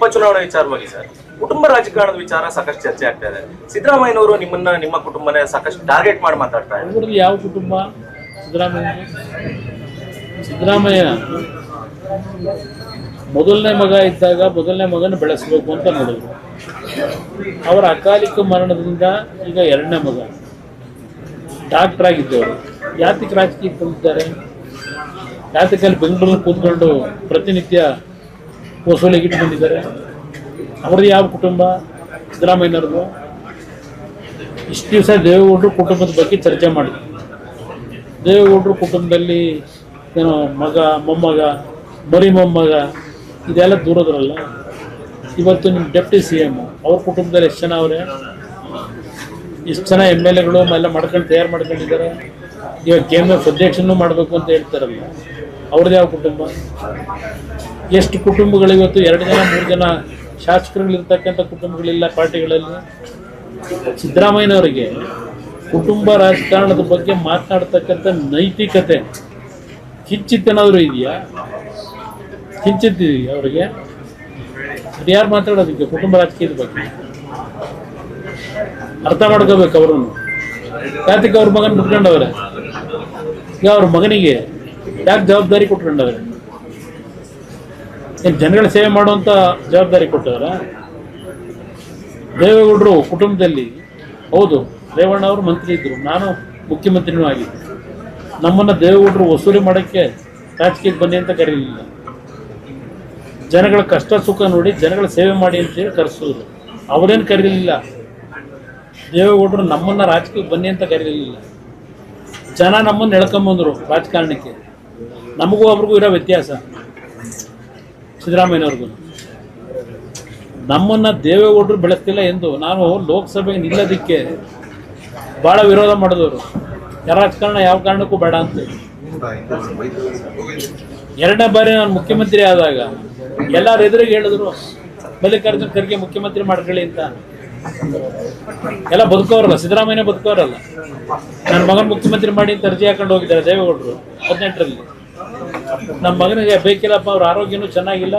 ಉಪಚುನಾವಣೆ ವಿಚಾರವಾಗಿ ಸರ್, ಕುಟುಂಬ ರಾಜಕಾರಣದ ವಿಚಾರ ಸಾಕಷ್ಟು ಚರ್ಚೆ ಆಗ್ತಾ ಇದೆ. ಸಿದ್ದರಾಮಯ್ಯನವರು ನಿಮ್ಮ ಕುಟುಂಬನೇ ಸಾಕಷ್ಟು ಟಾರ್ಗೆಟ್ ಮಾಡಿ ಮಾತಾಡ್ತಾ ಇದ್ದಾರೆ. ಯಾವ ಕುಟುಂಬ? ಸಿದ್ದರಾಮಯ್ಯ ಮೊದಲನೇ ಮಗ ಇದ್ದಾಗ ಮೊದಲನೇ ಮಗನ ಬೆಳೆಸಬೇಕು ಅಂತ ನೋಡಿದ್ರು. ಅವರ ಅಕಾಲಿಕ ಮರಣದಿಂದ ಈಗ ಎರಡನೇ ಮಗ ಡಾಕ್ಟರ್ ಆಗಿದ್ದವರು ಯಾತಕ್ಕೆ ರಾಜಕೀಯಕ್ಕೆ ಬಂದಿದ್ದಾರೆ? ಯಾತಕ್ಕೆ ಅಲ್ಲಿ ಬೆಂಗಳೂರಲ್ಲಿ ಕೂತ್ಕೊಂಡು ಪ್ರತಿನಿತ್ಯ ವಸೂಲಿಗೆ ಇಟ್ಟು ಬಂದಿದ್ದಾರೆ? ಅವ್ರದ್ದು ಯಾವ ಕುಟುಂಬ? ಸಿದ್ದರಾಮಯ್ಯನವ್ರದ್ದು. ಇಷ್ಟು ದಿವಸ ದೇವೇಗೌಡರು ಕುಟುಂಬದ ಬಗ್ಗೆ ಚರ್ಚೆ ಮಾಡಿದ್ರು. ದೇವೇಗೌಡರು ಕುಟುಂಬದಲ್ಲಿ ಏನೋ ಮಗ, ಮೊಮ್ಮಗ, ಬರೀ ಮೊಮ್ಮಗ ಇದೆಲ್ಲ ದೂರದ್ರಲ್ಲ. ಇವತ್ತು ನಿಮ್ಮ ಡೆಪ್ಟಿ CM ಅವ್ರ ಕುಟುಂಬದಲ್ಲಿ ಎಷ್ಟು ಜನ ಅವರೇ? ಇಷ್ಟು ಜನ MLAಗಳು ಎಲ್ಲ ಮಾಡ್ಕೊಂಡು ತಯಾರು ಮಾಡ್ಕೊಂಡಿದ್ದಾರೆ. ಇವಾಗ KMF ಅಧ್ಯಕ್ಷನೂ ಮಾಡಬೇಕು ಅಂತ ಹೇಳ್ತಾರಲ್ಲ, ಅವ್ರದ್ದು ಯಾವ ಕುಟುಂಬ? ಎಷ್ಟು ಕುಟುಂಬಗಳು ಇವತ್ತು 2 ಜನ 3 ಜನ ಶಾಸಕರುಗಳಿರ್ತಕ್ಕಂಥ ಕುಟುಂಬಗಳಿಲ್ಲ ಪಾರ್ಟಿಗಳಲ್ಲಿ. ಸಿದ್ದರಾಮಯ್ಯನವರಿಗೆ ಕುಟುಂಬ ರಾಜಕಾರಣದ ಬಗ್ಗೆ ಮಾತನಾಡ್ತಕ್ಕಂಥ ನೈತಿಕತೆ ಕಿಂಚಿತ್ತೇನಾದರೂ ಇದೆಯಾ? ಕಿಂಚಿತ್ತಿದೆಯಾ ಅವರಿಗೆ? ಅದು ಯಾರು ಮಾತಾಡೋದಕ್ಕೆ ಕುಟುಂಬ ರಾಜಕೀಯದ ಬಗ್ಗೆ? ಅರ್ಥ ಮಾಡ್ಕೋಬೇಕು ಅವರನ್ನು. ಯಾತಕ್ಕೆ ಅವ್ರ ಮಗನ ಬಿಟ್ಕೊಂಡವ್ರೆ? ಈಗ ಅವ್ರ ಮಗನಿಗೆ ಯಾಕೆ ಜವಾಬ್ದಾರಿ ಕೊಟ್ಕೊಂಡವ್ರೆ? ಏನು ಜನಗಳ ಸೇವೆ ಮಾಡುವಂಥ ಜವಾಬ್ದಾರಿ ಕೊಟ್ಟವ್ರ? ದೇವೇಗೌಡರು ಕುಟುಂಬದಲ್ಲಿ ಹೌದು, ರೇವಣ್ಣ ಅವರು ಮಂತ್ರಿ ಇದ್ದರು, ನಾನು ಮುಖ್ಯಮಂತ್ರಿನೂ ಆಗಿದ್ದೆ. ನಮ್ಮನ್ನು ದೇವೇಗೌಡರು ವಸೂಲಿ ಮಾಡೋಕ್ಕೆ ರಾಜಕೀಯಕ್ಕೆ ಬನ್ನಿ ಅಂತ ಕರೀಲಿಲ್ಲ. ಜನಗಳ ಕಷ್ಟ ಸುಖ ನೋಡಿ ಜನಗಳ ಸೇವೆ ಮಾಡಿ ಅಂತೇಳಿ ಕರೆಸಿದ್ರು. ಅವರೇನು ಕರೀಲಿಲ್ಲ. ದೇವೇಗೌಡರು ನಮ್ಮನ್ನು ರಾಜಕೀಯಕ್ಕೆ ಬನ್ನಿ ಅಂತ ಕರೀಲಿಲ್ಲ. ಜನ ನಮ್ಮನ್ನು ಎಳ್ಕೊಂಬಂದರು ರಾಜಕಾರಣಕ್ಕೆ. ನಮಗೂ ಅವ್ರಿಗೂ ಇರೋ ವ್ಯತ್ಯಾಸ ಸಿದ್ದರಾಮಯ್ಯನವ್ರಿಗೂ. ನಮ್ಮನ್ನು ದೇವೇಗೌಡರು ಬೆಳೆಸ್ತಿಲ್ಲ ಎಂದು ನಾನು ಲೋಕಸಭೆಗೆ ನಿಲ್ಲೋದಕ್ಕೆ ಭಾಳ ವಿರೋಧ ಮಾಡಿದವರು. ರಾಜಕಾರಣ ಯಾವ ಕಾರಣಕ್ಕೂ ಬೇಡ ಅಂತ. ಎರಡನೇ ಬಾರಿ ನಾನು ಮುಖ್ಯಮಂತ್ರಿ ಆದಾಗ ಎಲ್ಲರ ಎದುರಿಗೆ ಹೇಳಿದ್ರು ಮಲ್ಲಿಕಾರ್ಜುನ ಖರ್ಗೆ ಮುಖ್ಯಮಂತ್ರಿ ಮಾಡ್ಕೊಳ್ಳಿ ಅಂತ. ಎಲ್ಲ ಬದುಕೋರಲ್ಲ, ಸಿದ್ದರಾಮಯ್ಯ ಬದುಕೋರಲ್ಲ. ನನ್ನ ಮಗನ ಮುಖ್ಯಮಂತ್ರಿ ಮಾಡಿ ಅಂತ ಅರ್ಜಿ ಹಾಕೊಂಡು ಹೋಗಿದ್ದಾರೆ ದೇವೇಗೌಡರು 18ರಲ್ಲಿ. ನಮ್ಮ ಮಗನಿಗೆ ಬೇಕಿಲ್ಲಪ್ಪ, ಅವ್ರ ಆರೋಗ್ಯನೂ ಚೆನ್ನಾಗಿಲ್ಲ,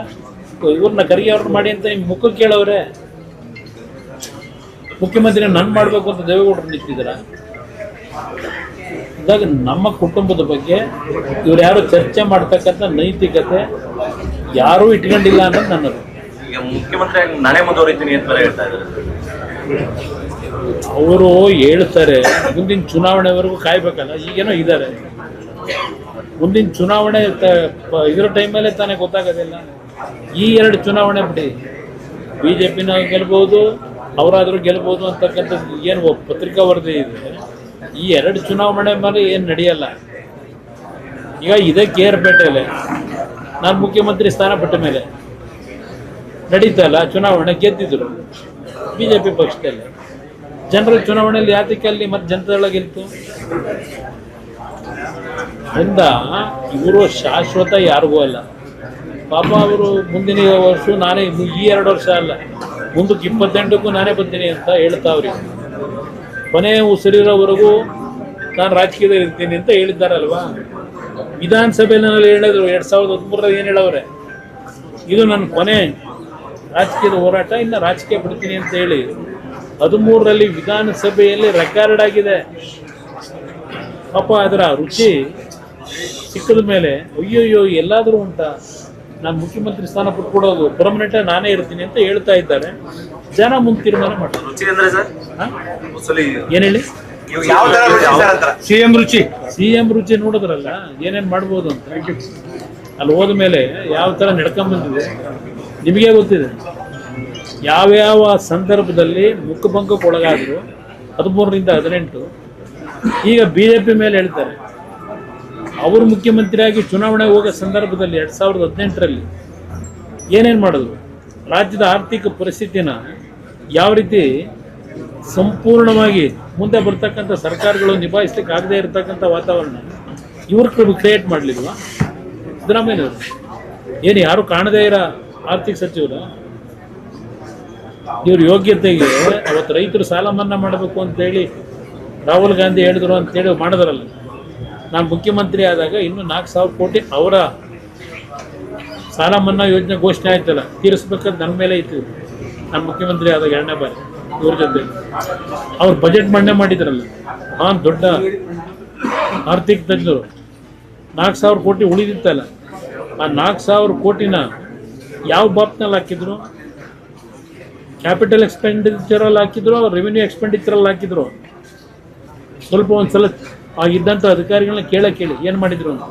ಇವ್ರನ್ನ ಖರ್ಗೆ ಅವ್ರನ್ನ ಮಾಡಿ ಅಂತ ನಿಮ್ಮ ಮುಖಕ್ಕೆ ಕೇಳವ್ರೆ. ಮುಖ್ಯಮಂತ್ರಿ ನನ್ನ ಮಾಡಬೇಕು ಅಂತ ದೇವೇಗೌಡರು ನಿಂತಿದ್ದೀರ. ಇದಾಗ ನಮ್ಮ ಕುಟುಂಬದ ಬಗ್ಗೆ ಇವ್ರು ಯಾರು ಚರ್ಚೆ ಮಾಡ್ತಕ್ಕಂಥ ನೈತಿಕತೆ ಯಾರೂ ಇಟ್ಕೊಂಡಿಲ್ಲ ಅನ್ನೋದು ನನ್ನದು. ಈಗ ಮುಖ್ಯಮಂತ್ರಿ ನಾನೇ ಮುಂದುವರಿತೀನಿ ಅಂತ ಹೇಳ್ತಾ ಇದ್ದಾರೆ. ಅವರು ಹೇಳ್ತಾರೆ ಮುಂದಿನ ಚುನಾವಣೆವರೆಗೂ ಕಾಯ್ಬೇಕಲ್ಲ. ಈಗೇನೋ ಇದ್ದಾರೆ, ಮುಂದಿನ ಚುನಾವಣೆ ಇದರ ಟೈಮಲ್ಲೇ ತಾನೇ ಗೊತ್ತಾಗೋದಿಲ್ಲ. ಈ 2 ಚುನಾವಣೆ ಬಿಡಿ, BJPನ ಗೆಲ್ಬೋದು, ಅವರಾದರೂ ಗೆಲ್ಬೋದು ಅಂತಕ್ಕಂಥದ್ದು ಏನು ಪತ್ರಿಕಾ ವರದಿ ಇದೆ. ಈ 2 ಚುನಾವಣೆ ಮೇಲೆ ಏನು ನಡೆಯಲ್ಲ. ಈಗ ಇದೇ ಕೇರ್ಪೇಟೆಯಲ್ಲಿ ನಾನು ಮುಖ್ಯಮಂತ್ರಿ ಸ್ಥಾನ ಪಟ್ಟ ಮೇಲೆ ನಡೀತಲ್ಲ ಚುನಾವಣೆ, ಗೆದ್ದಿದ್ರು BJP ಪಕ್ಷದಲ್ಲಿ. ಜನರಲ್ ಚುನಾವಣೆಯಲ್ಲಿ ಯಾತಕ್ಕೆ ಅಲ್ಲಿ ಮತ್ತೆ ಜನತೆಗಳ ಗೆಲ್ತು? ಅಂದ ಇವರು ಶಾಶ್ವತ ಯಾರಿಗೂ ಅಲ್ಲ ಪಾಪ. ಅವರು ಮುಂದಿನ ವರ್ಷ ನಾನೇ, ಈ 2 ವರ್ಷ ಅಲ್ಲ, ಮುಂದಕ್ಕೆ 28ಕ್ಕೂ ನಾನೇ ಬರ್ತೀನಿ ಅಂತ ಹೇಳ್ತಾವ್ರಿ. ಕೊನೆ ಉಸಿರಿರೋವರೆಗೂ ನಾನು ರಾಜಕೀಯದಲ್ಲಿ ಇರ್ತೀನಿ ಅಂತ ಹೇಳಿದ್ದಾರಲ್ವಾ. ವಿಧಾನಸಭೆಯಲ್ಲಿ ಹೇಳಿದ್ರು 2013ರಲ್ಲಿ ಏನು ಹೇಳವ್ರೆ, ಇದು ನನ್ನ ಕೊನೆ ರಾಜಕೀಯದ ಹೋರಾಟ, ಇನ್ನು ರಾಜಕೀಯ ಬಿಡ್ತೀನಿ ಅಂತ ಹೇಳಿ 13ರಲ್ಲಿ ವಿಧಾನಸಭೆಯಲ್ಲಿ ರೆಕಾರ್ಡ್ ಆಗಿದೆ. ಪಾಪ ಅದರ ರುಚಿ ಸಿಕ್ಕದ ಮೇಲೆ ಅಯ್ಯೋಯ್ಯೋ ಎಲ್ಲಾದರೂ ಉಂಟಾ, ನಾನು ಮುಖ್ಯಮಂತ್ರಿ ಸ್ಥಾನ ಬಿಟ್ಕೊಡೋದು ಪರ್ಮನೆಂಟ್ ನಾನೇ ಇರ್ತೀನಿ ಅಂತ ಹೇಳ್ತಾ ಇದ್ದಾರೆ. ಜನ ಮುಂದೆ ತೀರ್ಮಾನ ಮಾಡ್ತಾರೆ. ಏನ್ ಹೇಳಿ? ಸಿಎಂ ರುಚಿ ನೋಡಿದ್ರಲ್ಲ ಏನೇನ್ ಮಾಡ್ಬೋದು ಅಂತ. ಅಲ್ಲಿ ಹೋದ ಮೇಲೆ ಯಾವ ತರ ನಡ್ಕೊಂಡ್ಬಂದಿದೆ ನಿಮಗೆ ಗೊತ್ತಿದೆ. ಯಾವ್ಯಾವ ಸಂದರ್ಭದಲ್ಲಿ ಮುಖಭಂಗಕ್ಕೆ ಒಳಗಾದ್ರು 13ರಿಂದ 18. ಈಗ BJP ಮೇಲೆ ಹೇಳ್ತಾರೆ. ಅವರು ಮುಖ್ಯಮಂತ್ರಿಯಾಗಿ ಚುನಾವಣೆ ಹೋಗೋ ಸಂದರ್ಭದಲ್ಲಿ 2018ರಲ್ಲಿ ಏನೇನು ಮಾಡಿದ್ರು, ರಾಜ್ಯದ ಆರ್ಥಿಕ ಪರಿಸ್ಥಿತಿನ ಯಾವ ರೀತಿ ಸಂಪೂರ್ಣವಾಗಿ ಮುಂದೆ ಬರ್ತಕ್ಕಂಥ ಸರ್ಕಾರಗಳು ನಿಭಾಯಿಸ್ಲಿಕ್ಕೆ ಆಗದೆ ಇರತಕ್ಕಂಥ ವಾತಾವರಣ ಇವ್ರ ಕ್ರಿಯೇಟ್ ಮಾಡಲಿಲ್ವಾ ಸಿದ್ದರಾಮಯ್ಯನವರು? ಏನು ಯಾರು ಕಾಣದೇ ಇರೋ ಆರ್ಥಿಕ ಸಚಿವರು? ಇವ್ರ ಯೋಗ್ಯತೆಗೆ ಅವತ್ತು ರೈತರು ಸಾಲ ಮನ್ನಾ ಮಾಡಬೇಕು ಅಂತೇಳಿ ರಾಹುಲ್ ಗಾಂಧಿ ಹೇಳಿದ್ರು ಅಂತೇಳಿ ಮಾಡಿದ್ರಲ್ಲ. ನಾನು ಮುಖ್ಯಮಂತ್ರಿ ಆದಾಗ ಇನ್ನೂ 4,000 ಕೋಟಿ ಅವರ ಸಾಲ ಮನ್ನಾ ಯೋಜನೆ ಘೋಷಣೆ ಆಯ್ತಲ್ಲ, ತೀರಿಸ್ಬೇಕಾದ್ರೆ ನನ್ನ ಮೇಲೆ ಇತ್ತು. ನಾನು ಮುಖ್ಯಮಂತ್ರಿ ಆದಾಗ 2ನೇ ಬಾರಿ ಇವ್ರ ಜೊತೆ ಅವ್ರು ಬಜೆಟ್ ಮಂಡನೆ ಮಾಡಿದ್ರಲ್ಲ, ದೊಡ್ಡ ಆರ್ಥಿಕ ತಜ್ಞರು 4,000 ಕೋಟಿ ಉಳಿದಿತ್ತಲ್ಲ, ಆ 4,000 ಕೋಟಿನ ಯಾವ ಬಾಪ್ನಲ್ಲಿ ಹಾಕಿದ್ರು? ಕ್ಯಾಪಿಟಲ್ ಎಕ್ಸ್ಪೆಂಡಿಚರಲ್ಲಿ ಹಾಕಿದ್ರು, ರೆವಿನ್ಯೂ ಎಕ್ಸ್ಪೆಂಡಿಚರಲ್ಲಿ ಹಾಕಿದ್ರು. ಸ್ವಲ್ಪ ಒಂದ್ಸಲ ಆಗಿದ್ದಂಥ ಅಧಿಕಾರಿಗಳನ್ನ ಕೇಳಿ ಏನು ಮಾಡಿದ್ರು ಅಂತ.